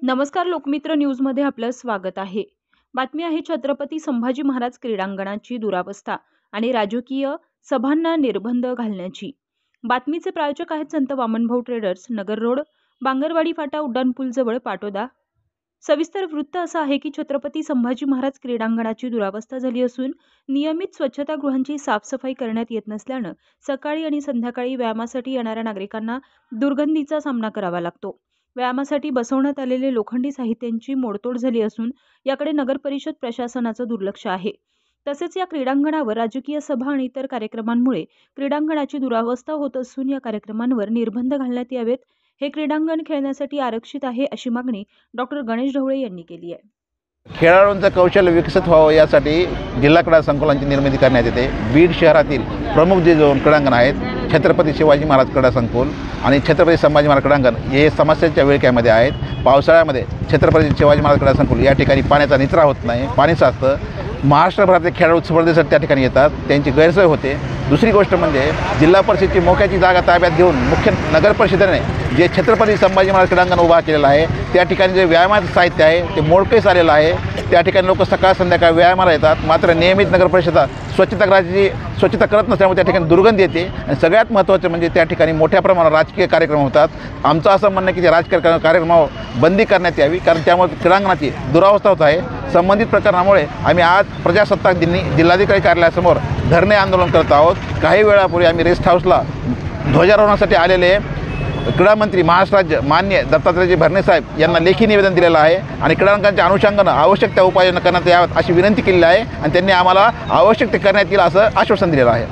नमस्कार लोकमित्र न्यूजमध्ये आपलं स्वागत आहे। बातमी आहे छत्रपती संभाजी महाराज क्रीडांगणाची दुरावस्था आणि राजकीय सभांना निर्बंध घालण्याची। बातमीचे प्रायोजक आहेत संत वामनभाऊ ट्रेडर्स, नगर रोड, बांगरवाडी फाटा, उड्डाणपूल जवळ, पाटोदा। सविस्तर वृत्त असं आहे की छत्रपती संभाजी महाराज क्रीडांगणाची दुरावस्था झाली असून नियमित स्वच्छतागृहांची साफसफाई करण्यात येत नसल्यानं सकाळी आणि संध्याकाळी व्यायामासाठी येणाऱ्या नागरिकांना दुर्गंधीचा सामना करावा लागतो। व्यायामासाठी बसवण्यात आलेले लोखंडी साहित्यांची मोडतोड झाली असून याकडे नगर परिषद प्रशासनाचं दुर्लक्ष आहे। तसेच या क्रीडांगणावर राजकीय सभा आणि इतर कार्यक्रमांमुळे क्रीडांगणाची दुरावस्था होत असून या कार्यक्रमांवर निर्बंध घालण्यात यावेत। हे क्रीडांगण खेळण्यासाठी आरक्षित आहे अशी मागणी डॉक्टर गणेश ढवळे यांनी केली आहे। खेळाडूंचं कौशल्य विकसित व्हावं यासाठी जिल्हा क्रीडा संकुलांची निर्मिती करण्यात येते। बीड शहरातील प्रमुख जे दोन क्रीडांगण आहेत, छत्रपती शिवाजी महाराज क्रीडा संकुल आणि छत्रपती संभाजी महाराज क्रीडांगण, हे समस्यांच्या विळख्यामध्ये आहेत। पावसाळ्यामध्ये छत्रपती शिवाजी महाराज क्रीडा संकुल या ठिकाणी पाण्याचा निचरा होत नाही, पाणी साचतं। महाराष्ट्रभरातले खेळाडू स्पर्धेसाठी त्या ठिकाणी येतात, त्यांची गैरसोय होते। दुसरी गोष्ट म्हणजे जिल्हा परिषदेची मोक्याची जागा ताब्यात घेऊन मुख्य नगर परिषदेने जे छत्रपती संभाजी महाराज क्रीडांगण उभा केलेलं आहे, त्या ठिकाणी जे व्यायामाचं साहित्य आहे ते मोडकळीस आलेलं आहे। त्या ठिकाणी लोक सकाळ संध्याकाळ व्यायामाला येतात, मात्र नियमित नगर परिषदा स्वच्छतागृहाची स्वच्छता करत नसल्यामुळे त्या ठिकाणी दुर्गंधी येते। आणि सगळ्यात महत्त्वाचं म्हणजे त्या ठिकाणी मोठ्या प्रमाणावर राजकीय कार्यक्रम होतात। आमचं असं म्हणणं की त्या राजकीय कार्यक्रमावर बंदी करण्यात यावी, कारण त्यामुळे क्रीडांगणाची दुरावस्था होत आहे। संबंधित प्रकरणामुळे आम्ही आज प्रजासत्ताक दिनी जिल्हाधिकारी कार्यालयासमोर धरणे आंदोलन करत आहोत। काही वेळापूर्वी आम्ही रेस्ट हाऊसला ध्वजारोहणासाठी आलेले क्रीडा मंत्री महाराष्ट्र राज्य माननीय दत्तात्रयजी भरणे साहेब यांना लेखी निवेदन दिलेलं आहे आणि क्रीडांगणाच्या अनुषंगानं आवश्यक त्या उपाययोजना करण्यात याव्यात अशी विनंती केलेली आहे आणि त्यांनी आम्हाला आवश्यक ते करण्यात येईल असं आश्वासन दिलेलं आहे।